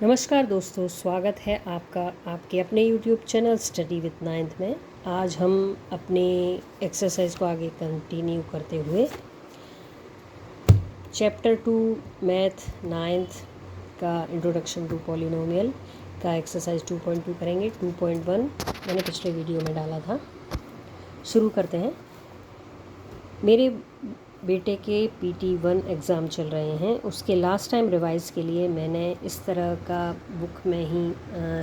नमस्कार दोस्तों, स्वागत है आपका आपके अपने YouTube channel study with ninth में। आज हम अपने एक्सरसाइज को आगे कंटिन्यू करते हुए चैप्टर 2 मैथ नाइन्थ का इंट्रोडक्शन टू पॉलिनोमियल का एक्सरसाइज 2.2 करेंगे। 2.1 मैंने पिछले वीडियो में डाला था। शुरू करते हैं। मेरे बेटे के PT1 एग्ज़ाम चल रहे हैं, उसके लास्ट टाइम रिवाइज़ के लिए मैंने इस तरह का बुक में ही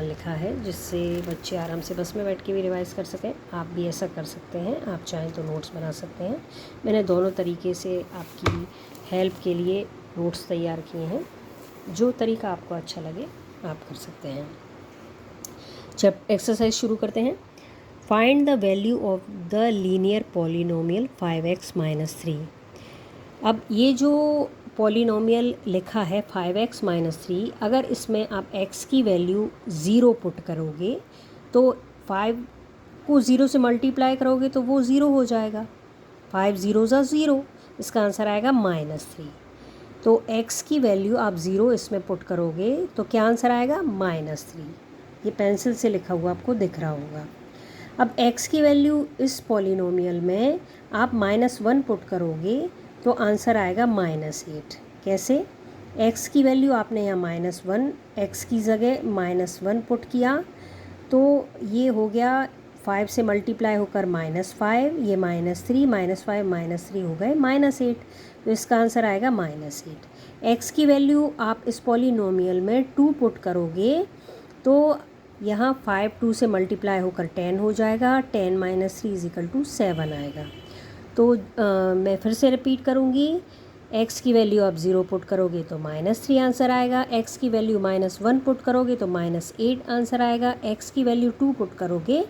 लिखा है जिससे बच्चे आराम से बस में बैठ के भी रिवाइज़ कर सकें। आप भी ऐसा कर सकते हैं, आप चाहें तो नोट्स बना सकते हैं। मैंने दोनों तरीके से आपकी हेल्प के लिए नोट्स तैयार किए हैं। जो तरीका आपको अच्छा लगे आप कर सकते हैं। एक्सरसाइज शुरू करते हैं। Find the value of the linear polynomial 5x - 3। अब ये जो पॉलिनोमियल लिखा है 5x - 3, अगर इसमें आप x की वैल्यू 0 पुट करोगे तो 5 को 0 से मल्टीप्लाई करोगे तो वो 0 हो जाएगा। 5 0 ज़ा 0, इसका आंसर आएगा -3। तो x की वैल्यू आप 0 इसमें पुट करोगे तो क्या आंसर आएगा? -3। ये पेंसिल से लिखा हुआ आपको दिख रहा होगा। अब x की वैल्यू इस पॉलिनोमियल में आप -1 पुट करोगे तो आंसर आएगा -8। कैसे? x की वैल्यू आपने यहाँ -1, x की जगह -1 पुट किया तो ये हो गया 5 से मल्टीप्लाई होकर -5, ये -3 -5 -3 हो गए -8, तो इसका आंसर आएगा -8। x की वैल्यू आप इस पॉलिनोमियल में 2 पुट करोगे तो यहाँ 5 2 से मल्टीप्लाई होकर 10 हो जाएगा। 10 - 3 = 7 आएगा। तो मैं फिर से रिपीट करूँगी। x की वैल्यू आप 0 पुट करोगे तो -3 आंसर आएगा। x की वैल्यू -1 पुट करोगे तो -8 आंसर आएगा। x की वैल्यू 2 पुट करोगे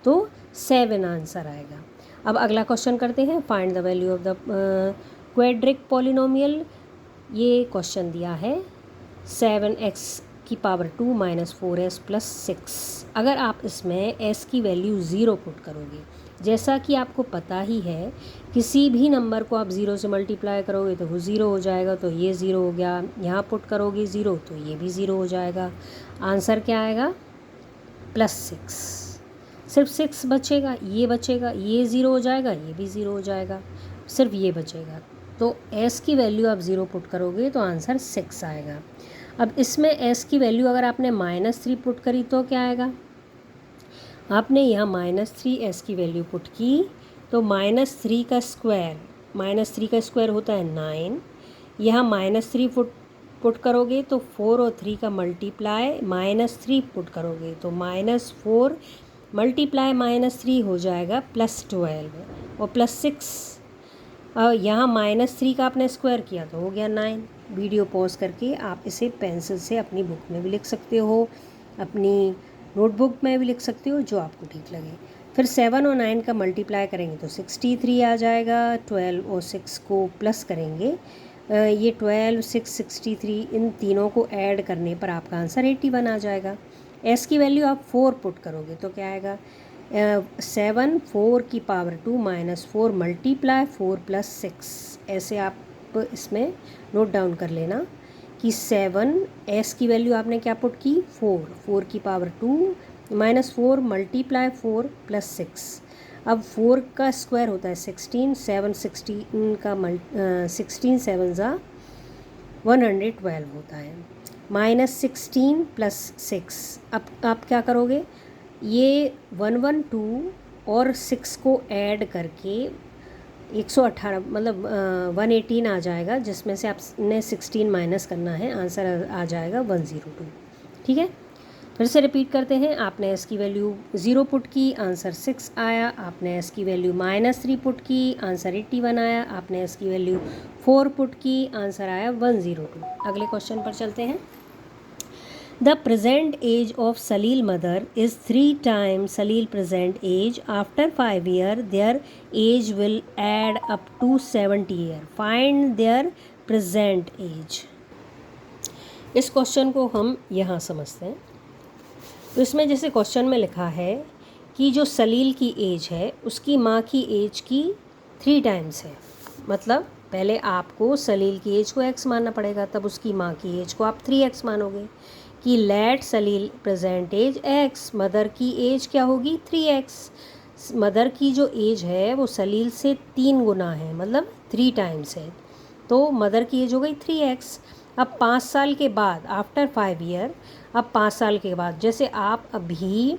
तो 7 आंसर आएगा। अब अगला क्वेश्चन करते हैं। Find the value of the quadric polynomial. ये क्वेश्चन दिया है 7x की पावर 2 - 4s + 6। अगर आप इसमें s की वैल्यू 0 पुट करोगे, जैसा कि आपको पता ही है किसी भी नंबर को आप 0 से मल्टीप्लाई करोगे तो वो 0 हो जाएगा, तो ये 0 हो गया। यहाँ पुट करोगे 0 तो ये भी 0 हो जाएगा। आंसर क्या आएगा? +6। सिर्फ 6 बचेगा, ये बचेगा, ये 0 हो जाएगा, ये भी 0 हो जाएगा, सिर्फ ये बचेगा। तो s की वैल्यू आप 0 पुट करोगे तो आंसर 6 आएगा। अब इसमें s की वैल्यू अगर आपने -3 पुट करी तो क्या आएगा? आपने यहाँ -3 s की वैल्यू पुट की तो -3 का स्क्वायर होता है 9। यहाँ -3 पुट करोगे तो 4 और 3 का मल्टीप्लाई -3 पुट करोगे तो -4 मल्टीप्लाई -3 हो जाएगा +12 और +6। यहाँ -3 का आपने स्क्वायर किया तो हो गया 9। वीडियो पॉज करके आप इसे पेंसिल से अपनी बुक में भी लिख सकते हो, अपनी नोटबुक में भी लिख सकते हो, जो आपको ठीक लगे। फिर 7 और 9 का मल्टीप्लाई करेंगे तो 63 आ जाएगा। 12 और 6 को प्लस करेंगे, ये 12 6 63, इन तीनों को ऐड करने पर आपका आंसर 81 आ जाएगा। s की वैल्यू आप 4 पुट करोगे तो क्या आएगा? 7 4 की पावर 2 - 4 मल्टीप्लाई 4 + 6। ऐसे आप इसमें नोट डाउन कर लेना कि 7 s की वैल्यू आपने क्या पुट की? 4 की पावर 2 - 4 मल्टीप्लाई 4 + 6। अब 4 का स्क्वायर होता है 16, 7 16 का 16 7 ज़ा 112 होता है। -16 + 6। अब आप क्या करोगे? ये 112 और 6 को ऐड करके 118 मतलब 118 आ जाएगा, जिसमें से आपने 16 माइनस करना है, आंसर आ जाएगा 102। ठीक है, फिर से रिपीट करते हैं। आपने s की वैल्यू 0 पुट की, आंसर 6 आया। आपने s की वैल्यू -3 पुट की, आंसर 81 आया। आपने s की वैल्यू 4 पुट की, आंसर आया 102। अगले क्वेश्चन पर चलते हैं। The present age of Salil mother is 3 times Salil present age. After 5 years, their age will add up to 70 years. Find their present age. इस क्वेश्चन को हम यहाँ समझते हैं। तो इसमें जैसे क्वेश्चन में लिखा है कि जो सलील की एज है उसकी माँ की एज की 3 टाइम्स है। मतलब पहले आपको सलील की एज को x मानना पड़ेगा, तब उसकी माँ की एज को आप 3x मानोगे कि लेट सलील प्रेजेंट एज x, मदर की एज क्या होगी 3x। मदर की जो एज है वो सलील से 3 गुना है, मतलब 3 टाइम्स है, तो मदर की एज हो गई 3x। अब 5 साल के बाद, आफ्टर 5 ईयर, अब 5 साल के बाद, जैसे आप अभी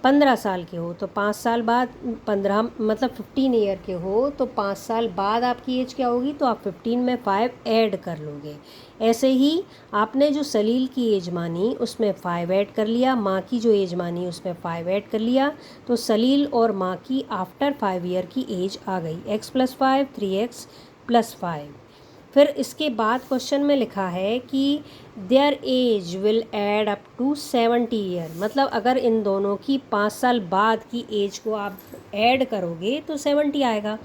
15 साल के हो तो 5 साल बाद 15 मतलब 15 ईयर के हो तो 5 साल बाद आपकी एज क्या होगी, तो आप 15 में 5 ऐड कर लोगे। ऐसे ही आपने जो सलील की एज मानी उसमें 5 ऐड कर लिया, माँ की जो एज मानी उसमें 5 ऐड कर लिया, तो सलील और माँ की आफ्टर 5 ईयर की एज आ गई x + 5 3x + 5। फिर इसके बाद क्वेश्चन में लिखा है कि their as will add up to 70 year, मतलब अगर इन दोनों की 5 साल बाद की एज को आप ऐड करोगे तो 70 आएगा।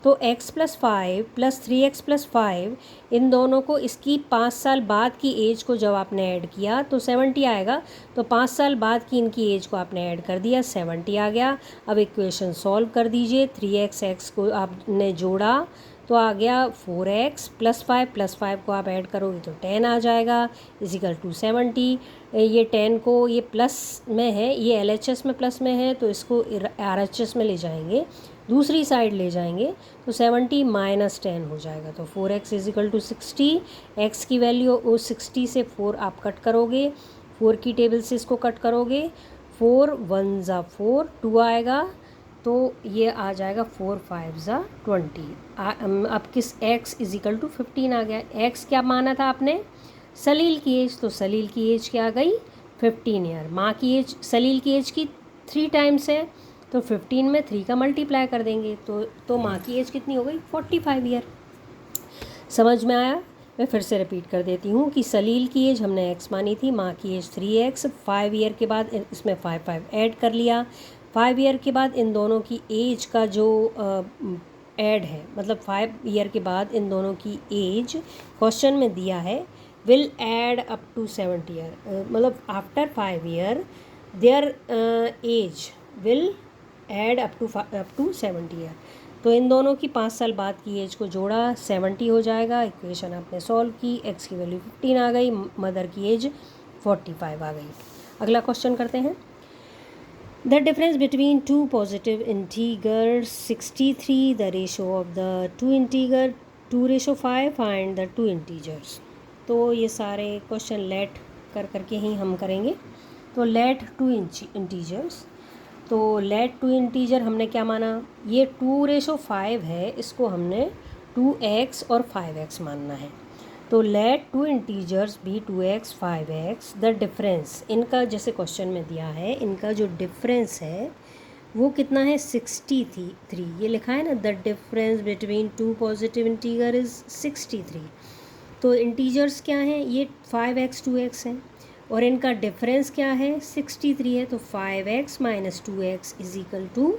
तो x + 5 + 3x + 5, इन दोनों को, इसकी 5 साल बाद की एज को जब आपने ऐड किया तो 70 आएगा। तो 5 साल बाद की इनकी एज को आपने ऐड कर दिया, 70 आ गया। अब इक्वेशन सॉल्व कर दीजिए, 3x को आपने जोड़ा तो आ गया 4x + 5 + 5 को आप ऐड करोगे तो 10 आ जाएगा, = 70। ये 10 को, ये प्लस में है, ये LHS में प्लस में है तो इसको RHS में ले जाएंगे, दूसरी साइड ले जाएंगे तो 70 - 10 हो जाएगा। तो 4x = 60, x की वैल्यू 60 से 4 आप कट करोगे, 4 की टेबल से इसको कट करोगे, 4 1 ज़ा 4 2 आएगा, तो ये आ जाएगा 4 5 ज़ा 20। अब किस x = 15 आ गया। x क्या माना था आपने, सलील की एज, तो सलील की एज क्या आ गई 15 ईयर। माँ की एज सलील की एज की 3 टाइम्स है, तो 15 में 3 का मल्टीप्लाई कर देंगे तो माँ की एज कितनी हो गई 45 ईयर। समझ में आया? मैं फिर से रिपीट कर देती हूँ कि सलील की एज हमने x मानी थी, माँ की एज 3x, 5 ईयर के बाद इसमें 5 5 ऐड कर लिया, 5 ईयर के बाद इन दोनों की एज का जो ऐड है, मतलब 5 ईयर के बाद इन दोनों की एज क्वेश्चन में दिया है will add up to 70 year, मतलब after 5 year there as will add up to 70 year. तो इन दोनों की 5 साल बाद की एज को जोड़ा, 70 हो जाएगा। इक्वेशन आपने सॉल्व की, x की वैल्यू 15 आ गई, मदर की एज 45 आ गई। अगला क्वेश्चन करते हैं। The difference between two positive integers 63, the ratio of the two integer 2:5, find the two integers. तो ये सारे क्वेश्चन लेट करके ही हम करेंगे। तो लेट टू इंटीजर्स, तो लेट टू इंटीजर हमने क्या माना, ये 2:5 है, इसको हमने 2x और 5x मानना है। तो लेट टू इंटीजर्स भी 2x 5x, द डिफरेंस इनका जैसे क्वेश्चन में दिया है, इनका जो डिफरेंस है वो कितना है 63। ये लिखा है ना, the difference between two positive integer is 63। तो इंटीजर्स क्या हैं, ये 5x 2x है और इनका डिफरेंस क्या है 63 है, तो 5x - 2x =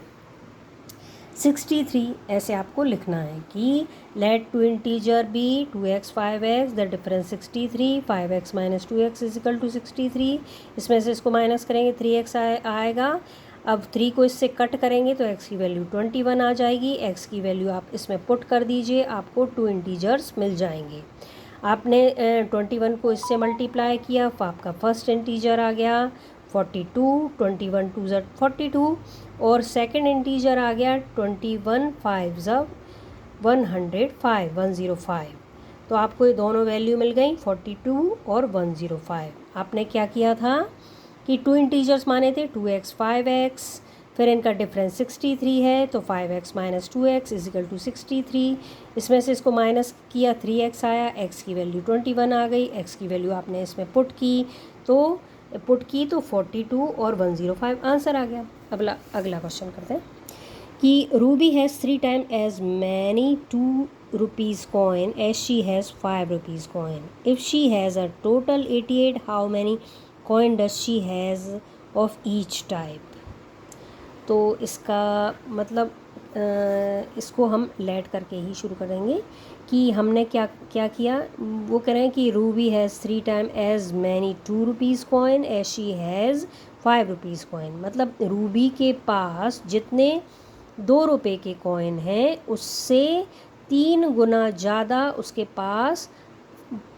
63। ऐसे आपको लिखना है कि let two integer be 2x 5x, the difference 63, 5x - 2x = 63। इसमें से इसको माइनस करेंगे 3x आएगा। अब 3 को इससे कट करेंगे तो x की वैल्यू 21 आ जाएगी, x की वैल्यू आप इसमें पुट कर दीजिए, आपको टू इंटीजर्स मिल जाएंगे। आपने 21 को इससे मल्टीप्लाई किया, आपका फर्स्ट इंटीजर आ गया 42, 21 2 ज़ा 42, और सेकंड इंटीजर आ गया 21 5 ज़ा 105। तो आपको ये दोनों वैल्यू मिल गई 42 और 105। आपने क्या किया था कि टू इंटीजर्स माने थे 2x 5x, फिर इनका डिफरेंस 63 है, तो 5x - 2x = 63। इसमें से इसको माइनस किया, 3x आया, x की वैल्यू 21 आ गई, x की वैल्यू आपने इसमें पुट की तो 42 और 105 आंसर आ गया। अगला क्वेश्चन करते हैं कि Ruby has 3 times as many 2 rupees coin as she has 5 rupees coin. If she has a total 88, how many coin does she has of each type? तो इसका मतलब इसको हम लेट करके ही शुरू करेंगे कि हमने क्या क्या किया। वो कह रहे हैं कि Ruby has 3 times as many 2 rupees coin as she has 5 rupees coin, मतलब रूबी के पास जितने 2 रुपये के कॉइन हैं उससे 3 गुना ज़्यादा उसके पास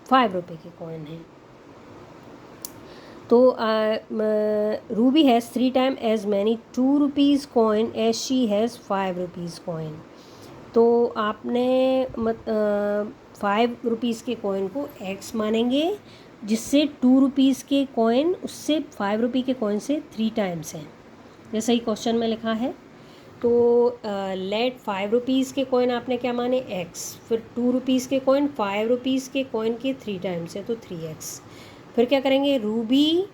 5 रुपये के कॉइन हैं। तो Ruby has 3 time as many 2 rupees coin as she has 5 rupees coin. तो आपने 5 रुपीज़ के कॉइन को एक्स मानेंगे, जिससे 2 रुपीज़ के कॉइन उससे 5 रुपये के कॉइन से 3 टाइम्स हैं, जैसा ही क्वेश्चन में लिखा है। तो लेट 5 रुपीज़ के कॉइन आपने क्या माने एक्स, फिर 2 रुपीज़ के कॉइन 5 रुपीज़ के कॉइन के 3 टाइम्स है तो 3x। फिर क्या करेंगे, Ruby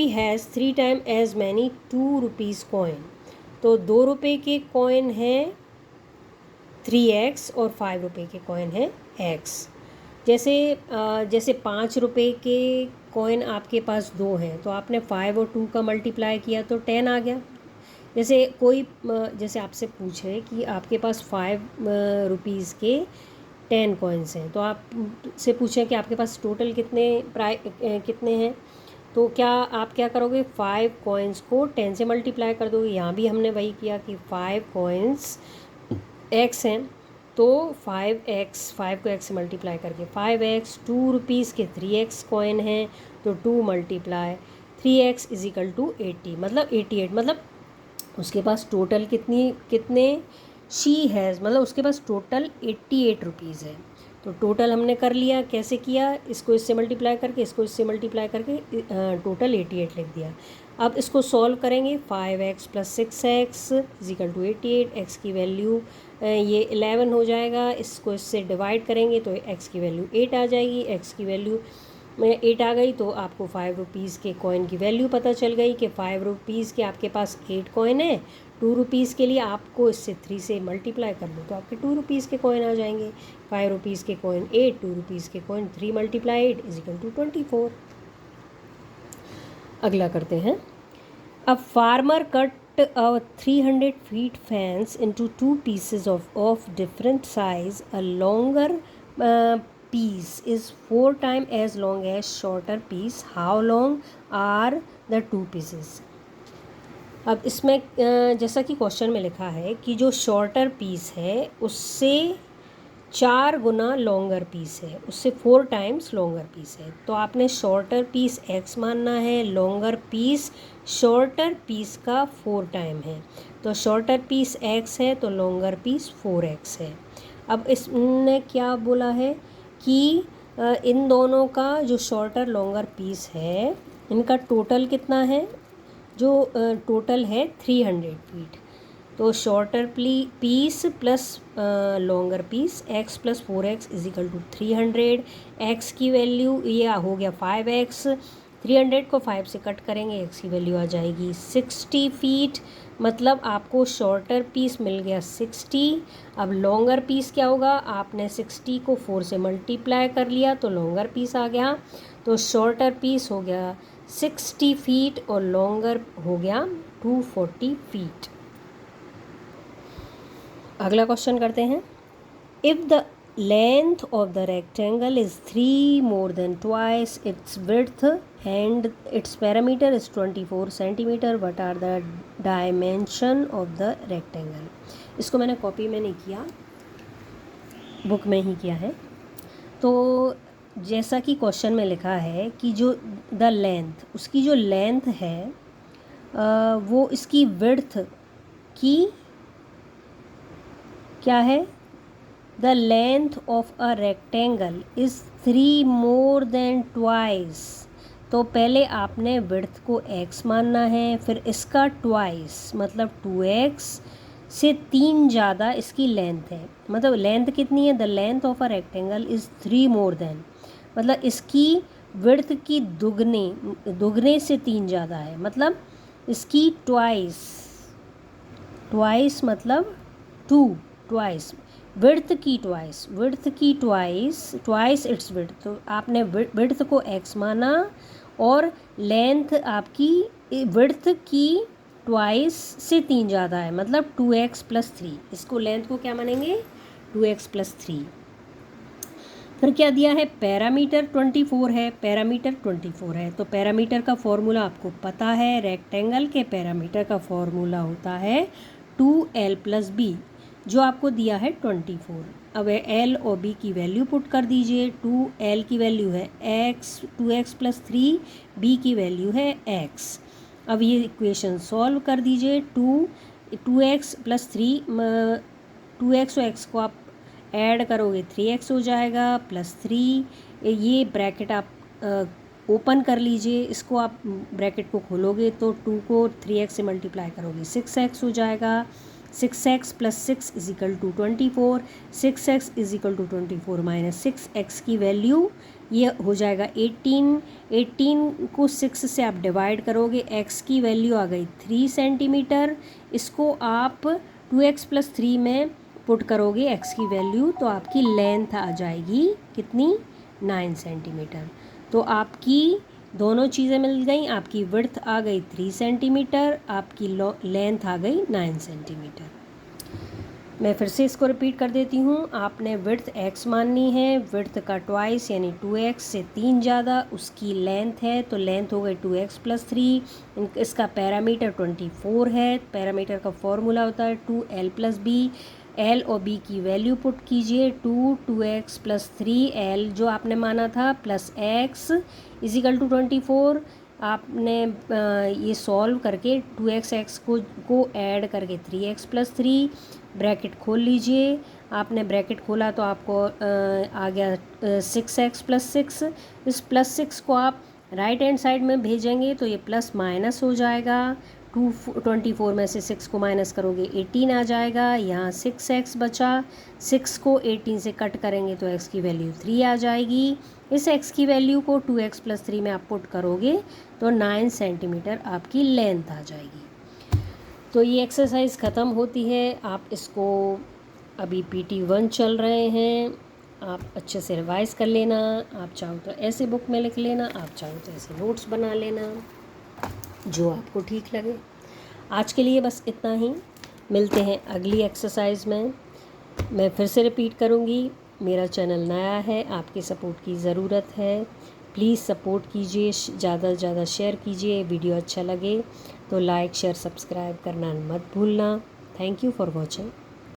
has 3 time as many 2 rupees coin. तो 2 रुपये के कॉइन हैं 3x और 5 रुपये के कॉइन हैं x। जैसे 5 रुपये के कॉइन आपके पास 2 हैं, तो आपने 5 और 2 का मल्टीप्लाई किया तो 10 आ गया। जैसे आपसे पूछे कि आपके पास 5 रुपीज़ के 10 कॉइन्स हैं, तो आप से पूछें कि आपके पास टोटल कितने हैं, तो आप क्या करोगे, 5 कॉइन्स को 10 से मल्टीप्लाई कर दोगे। यहाँ भी हमने वही किया कि 5 कॉइन्स x हैं, तो 5x, 5 को x से मल्टीप्लाई करके 5x, 2 रुपीज़ के 3x कॉइन हैं तो 2 multiply 3x is equal to 80, मतलब 88। मतलब उसके पास टोटल कितने शी हैज़, मतलब उसके पास टोटल 88 रुपीज़ है। तो टोटल हमने कर लिया, कैसे किया, इसको इससे मल्टीप्लाई करके इसको इससे मल्टीप्लाई करके टोटल 88 लिख दिया। अब इसको सॉल्व करेंगे, 5x + 6x is equal to 88। x की वैल्यू ये 11 हो जाएगा, इसको इससे डिवाइड करेंगे तो x की वैल्यू 8 आ जाएगी। x की वैल्यू 8 आ गई तो आपको 5 रुपीज़ के कॉइन की वैल्यू पता चल गई कि 5 रुपीज़ के आपके पास 8 कॉइन है। 2 रुपीज़ के लिए आपको इससे 3 से मल्टीप्लाई कर लो तो आपके 2 रुपीज़ के कॉइन आ जाएंगे। 5 रुपीज़ के कॉइन 8, 2 रुपीज़ के कॉइन 3 × 8 इज इक्वल टू 24। अगला करते हैं। अब farmer cut a 300 feet fence into 2 pieces of different size. A longer piece is 4 times as long as shorter piece. How long are the 2 pieces? अब इसमें जैसा कि question में लिखा है कि जो शॉर्टर पीस है उससे 4 गुना लॉन्गर पीस है, उससे 4 टाइम्स लॉन्गर पीस है। तो आपने शॉर्टर पीस x मानना है, लॉन्गर पीस शॉर्टर पीस का 4 टाइम है। तो शॉर्टर पीस x है तो लॉन्गर पीस 4x है। अब इसने क्या बोला है कि इन दोनों का जो शॉर्टर लॉन्गर पीस है इनका टोटल कितना है, जो टोटल है 300 फीट। तो shorter piece plus longer piece x + 4x is equal to 300। x की वैल्यू ये हो गया 5x, 300 को 5 से कट करेंगे x की वैल्यू आ जाएगी 60 फीट। मतलब आपको शॉर्टर पीस मिल गया 60। अब लॉन्गर पीस क्या होगा, आपने 60 को 4 से मल्टीप्लाई कर लिया तो लॉन्गर पीस आ गया। तो शॉर्टर पीस हो गया 60 फीट और लॉन्गर हो गया 240 फीट। अगला क्वेश्चन करते हैं। If the length of the rectangle is 3 more than twice its width and its perimeter is 24 centimeter, what are the dimension of the rectangle? इसको मैंने कॉपी में नहीं किया, बुक में ही किया है। तो जैसा कि क्वेश्चन में लिखा है कि जो द लेंथ, उसकी जो लेंथ है वो इसकी विड्थ की क्या है, the length of a rectangle is 3 more than twice। तो पहले आपने विड्थ को x मानना है, फिर इसका ट्वाइस मतलब 2x से 3 ज़्यादा इसकी लेंथ है। मतलब लेंथ कितनी है, the length of a rectangle is 3 more than, मतलब इसकी विड्थ की दुगने से 3 ज़्यादा है। मतलब इसकी ट्वाइस मतलब 2, ट्वाइस विड्थ की ट्वाइस इट्स विड्थ। तो आपने विड्थ को x माना और लेंथ आपकी विड्थ की ट्वाइस से 3 ज़्यादा है, मतलब 2x + 3। इसको लेंथ को क्या मानेंगे, 2x + 3। फिर क्या दिया है, पैरामीटर 24 है, तो पैरामीटर का फॉर्मूला आपको पता है, रेक्टेंगल के पैरामीटर का फॉर्मूला होता है 2l + b, जो आपको दिया है 24। अब एल और बी की वैल्यू पुट कर दीजिए। 2l की वैल्यू है x, 2x प्लस 3, बी की वैल्यू है x। अब ये इक्वेशन सॉल्व कर दीजिए। 2x प्लस 3, 2x और x को आप ऐड करोगे 3x हो जाएगा, प्लस 3, ये ब्रैकेट आप ओपन कर लीजिए। इसको आप ब्रैकेट को खोलोगे तो 2 को 3x से मल्टीप्लाई करोगे 6x हो जाएगा। 6x plus 6 is equal to 24, 6x is equal to 24 minus 6x की वैल्यू ये हो जाएगा 18। 18 को 6 से आप डिवाइड करोगे, x की वैल्यू आ गई 3 सेंटीमीटर। इसको आप 2x प्लस 3 में पुट करोगे x की वैल्यू, तो आपकी लेंथ आ जाएगी कितनी, 9 सेंटीमीटर। तो आपकी दोनों चीज़ें मिल गई, आपकी विड्थ आ गई 3 सेंटीमीटर, आपकी लेंथ आ गई 9 सेंटीमीटर। मैं फिर से इसको रिपीट कर देती हूँ। आपने विड्थ x माननी है, विड्थ का ट्वाइस यानी 2x से 3 ज़्यादा उसकी लेंथ है, तो लेंथ हो गई 2x प्लस 3। इसका पैरामीटर 24 है। पैरामीटर का फॉर्मूला होता है 2l प्लस बी। एल और बी की वैल्यू पुट कीजिए। 2x प्लस 3l जो आपने माना था प्लस x इजिकल टू 24। आपने ये सॉल्व करके 2x को ऐड करके 3x प्लस 3 ब्रैकेट खोल लीजिए। आपने ब्रैकेट खोला तो आपको आ गया 6x प्लस 6। इस प्लस 6 को आप राइट हैंड साइड में भेजेंगे तो ये प्लस माइनस हो जाएगा। 24 में से 6 को माइनस करोगे 18 आ जाएगा। यहाँ 6x बचा, 6 को 18 से कट करेंगे तो x की वैल्यू 3 आ जाएगी। इस x की वैल्यू को 2x प्लस 3 में आप पुट करोगे तो 9 सेंटीमीटर आपकी लेंथ आ जाएगी। तो ये एक्सरसाइज ख़त्म होती है। आप इसको अभी PT 1 चल रहे हैं, आप अच्छे से रिवाइज़ कर लेना। आप चाहो तो ऐसे बुक में लिख लेना, आप चाहो तो ऐसे नोट्स बना लेना, जो आपको ठीक लगे। आज के लिए बस इतना ही, मिलते हैं अगली एक्सरसाइज में। मैं फिर से रिपीट करूँगी, मेरा चैनल नया है, आपके सपोर्ट की ज़रूरत है। प्लीज़ सपोर्ट कीजिए, ज़्यादा से ज़्यादा शेयर कीजिए। वीडियो अच्छा लगे तो लाइक शेयर सब्सक्राइब करना मत भूलना। Thank you for watching.